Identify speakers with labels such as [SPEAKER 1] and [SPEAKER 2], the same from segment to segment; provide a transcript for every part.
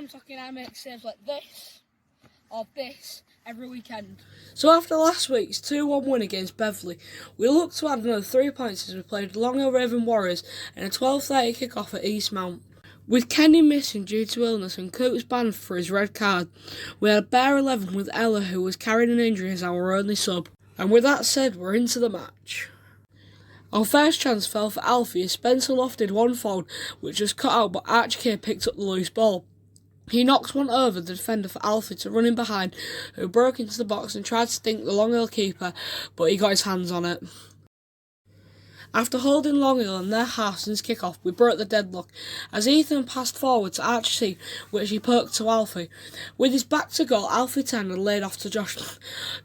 [SPEAKER 1] time, Tocky and I make saves like this or this every weekend.
[SPEAKER 2] So after last week's 2-1 win against Beverley, we look to add another 3 points as we played Longhill Raven Warriors in a 12:30 kick-off at Eastmount. With Kenny missing due to illness and Coops banned for his red card, we had a bare 11 with Ella, who was carrying an injury, as our only sub. And with that said, we're into the match. Our first chance fell for Alfie as Spencer lofted one forward, which was cut out, but Archie L picked up the loose ball. He knocked one over the defender for Alfie to run in behind, who broke into the box and tried to stink the Longhill keeper, but he got his hands on it. After holding Longhill in their half since kick-off, we broke the deadlock, as Ethan passed forward to Archie, which he poked to Alfie. With his back to goal, Alfie turned and laid off to Josh.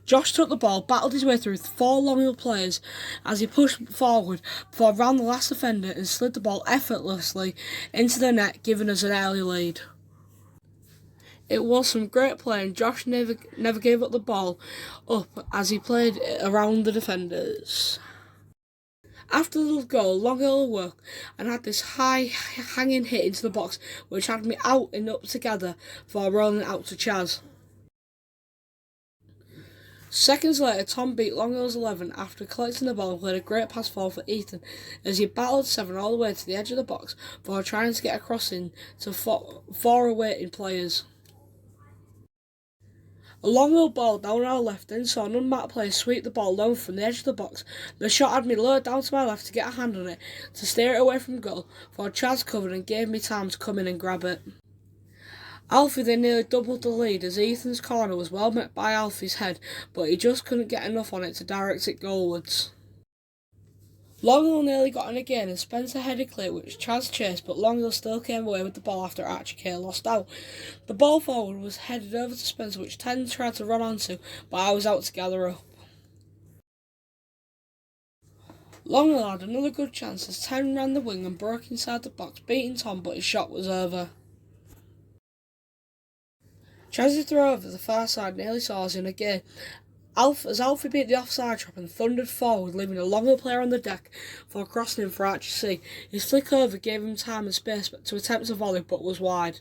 [SPEAKER 2] Josh took the ball, battled his way through 4 Longhill players as he pushed forward before round the last defender and slid the ball effortlessly into the net, giving us an early lead. It was some great play, and Josh never gave up the ball up as he played around the defenders. After the goal, Longhill awoke and had this high hanging hit into the box, which had me out and up together before rolling it out to Chaz. Seconds later, Tom beat Longhill's 11 after collecting the ball and played a great pass forward for Ethan as he battled 7 all the way to the edge of the box before trying to get a cross in to 4 awaiting players. A Longhill ball down our left, then saw an unmarked player sweep the ball low from the edge of the box. The shot had me lowered down to my left to get a hand on it to steer it away from goal, before Chaz covered and gave me time to come in and grab it. Alfie then nearly doubled the lead as Ethan's corner was well met by Alfie's head, but he just couldn't get enough on it to direct it goalwards. Longhill nearly got in again and Spencer headed clear, which Chaz chased, but Longhill still came away with the ball after Archie L lost out. The ball forward was headed over to Spencer, which 10 tried to run onto, but I was out to gather up. Longhill had another good chance as 10 ran the wing and broke inside the box, beating Tom, but his shot was over. Chaz's throw over the far side nearly saw us in again, as Alfie beat the offside trap and thundered forward, leaving a Longhill player on the deck before crossing him for Archie C. His flick over gave him time and space to attempt a volley, but was wide.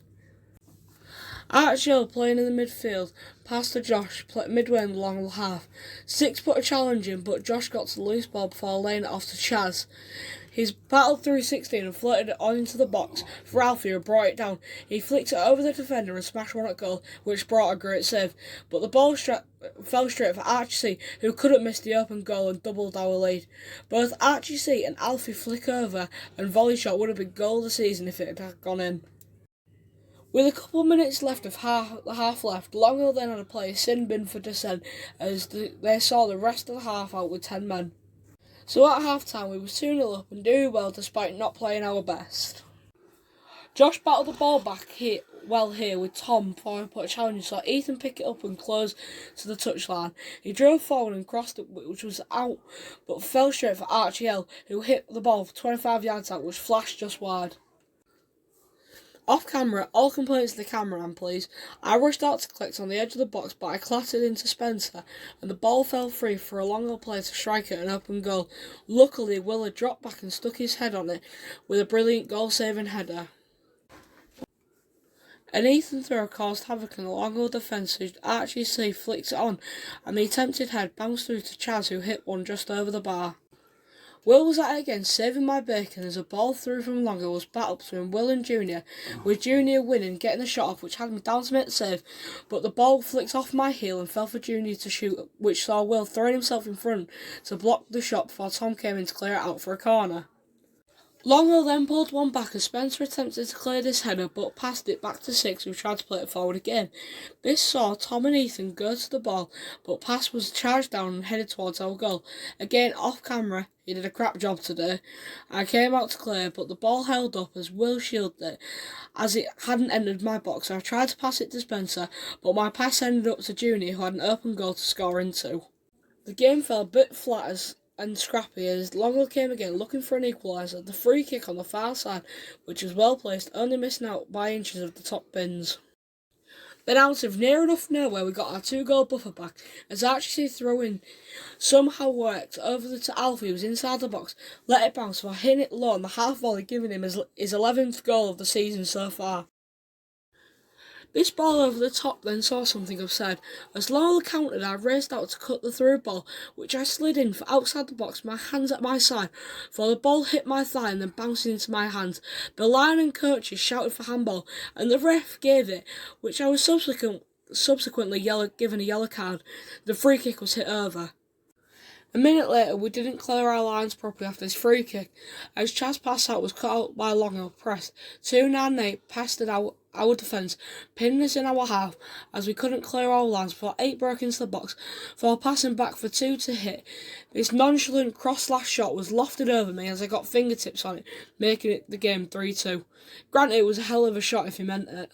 [SPEAKER 2] Archie L, playing in the midfield, passed to Josh midway in the Longhill half. 6 put a challenge in, but Josh got to the loose ball before laying it off to Chaz. He's battled through 16 and floated it on into the box for Alfie, who brought it down. He flicked it over the defender and smashed one at goal, which brought a great save. But the ball fell straight for Archie C, who couldn't miss the open goal and doubled our lead. Both Archie C and Alfie flick over and volley shot would have been goal of the season if it had gone in. With a couple of minutes left of the half left, Longhill then had a player sin bin for dissent as they saw the rest of the half out with 10 men. So at half-time we were 2-0 up and doing well despite not playing our best. Josh battled the ball back here with Tom before he put a challenge, so Ethan picked it up and close to the touchline. He drove forward and crossed it, which was out, but fell straight for Archie L, who hit the ball for 25 yards out, which flashed just wide. Off camera, all complaints to the cameraman please. I rushed out to collect on the edge of the box, but I clattered into Spencer and the ball fell free for a Longhill player to strike at an open goal. Luckily, Willa dropped back and stuck his head on it with a brilliant goal-saving header. An Ethan throw caused havoc in the Longhill defence as Archie C flicked it on and the attempted head bounced through to Chaz, who hit one just over the bar. Will was at it again, saving my bacon as a ball through from Longhill was battled between Will and Junior, with Junior winning, getting the shot off, which had me down to make the save, but the ball flicked off my heel and fell for Junior to shoot, which saw Will throwing himself in front to block the shot before Tom came in to clear it out for a corner. Longhill then pulled one back as Spencer attempted to clear this header but passed it back to 6, who tried to play it forward again. This saw Tom and Ethan go to the ball, but pass was charged down and headed towards our goal. Again, off camera, he did a crap job today. I came out to clear, but the ball held up as Will shielded it, as it hadn't entered my box. I tried to pass it to Spencer, but my pass ended up to Junior, who had an open goal to score into. The game fell a bit flat and scrappy as Longhill came again looking for an equaliser. The free kick on the far side, which was well placed, only missing out by inches of the top bins. Then out of near enough nowhere we got our 2-goal buffer back as Archie throw in somehow worked over to Alfie, who was inside the box, let it bounce while hitting it low on the half volley, giving him his 11th goal of the season so far. This ball over the top then saw something absurd. As Longhill countered, I raced out to cut the through ball, which I slid in for outside the box, my hands at my side, for the ball hit my thigh and then bounced into my hands. The line and coaches shouted for handball, and the ref gave it, which I was subsequently given a yellow card. The free kick was hit over. A minute later, we didn't clear our lines properly after this free kick, as Chaz pass out was cut out by Longhill press. 298 pestered our defence, pinning us in our half, as we couldn't clear our lines before 8 broke into the box, for passing back for 2 to hit. This nonchalant cross-last shot was lofted over me as I got fingertips on it, making it the game 3-2. Granted, it was a hell of a shot if he meant it.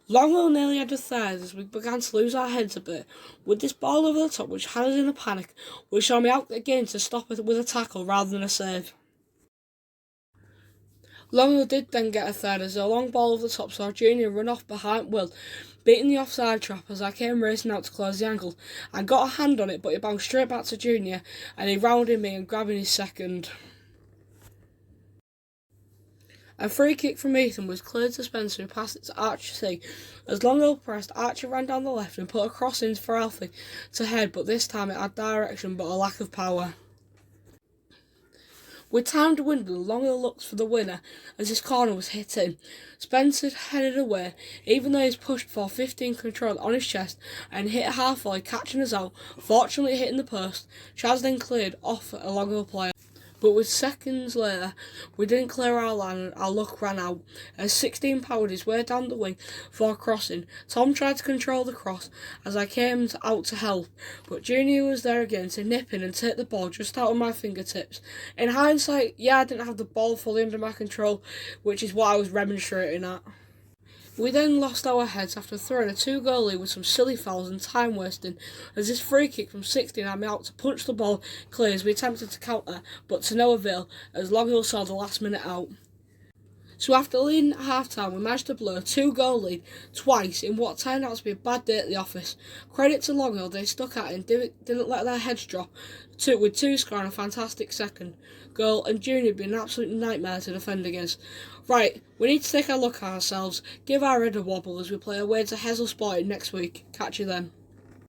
[SPEAKER 2] Longhill nearly had a third as we began to lose our heads a bit. With this ball over the top, which had us in a panic, which saw me out again to stop it with a tackle rather than a save. Longhill did then get a third as a long ball over the top saw Junior run off behind Will, beating the offside trap as I came racing out to close the angle. I got a hand on it, but it bounced straight back to Junior, and he rounded me and grabbing his second. A free kick from Ethan was cleared to Spencer, who passed it to Archie. As Longhill pressed, Archie ran down the left and put a cross in for Alfie to head, but this time it had direction but a lack of power. With time to windle, Longhill looked for the winner as his corner was hit in. Spencer headed away, even though he was pushed for 15 control on his chest and hit a half volley, catching us out, fortunately hitting the post. Chaz then cleared off a Longhill player. But with seconds later, we didn't clear our line and our luck ran out. As 16 powered his way down the wing for crossing, Tom tried to control the cross as I came out to help, but Junior was there again to nip in and take the ball just out of my fingertips. In hindsight, yeah, I didn't have the ball fully under my control, which is what I was remonstrating at. We then lost our heads after throwing a 2-goal lead with some silly fouls and time wasting, as this free kick from 16 had me out to punch the ball clear as we attempted to counter, but to no avail, as Longhill saw the last minute out. So after leading at half-time, we managed to blow a 2-goal lead twice in what turned out to be a bad day at the office. Credit to Longhill, they stuck at it and didn't let their heads drop, with 2 scoring a fantastic second goal and Junior being an absolute nightmare to defend against. Right, we need to take a look at ourselves, give our head a wobble as we play away to Hessel Sporting next week. Catch you then.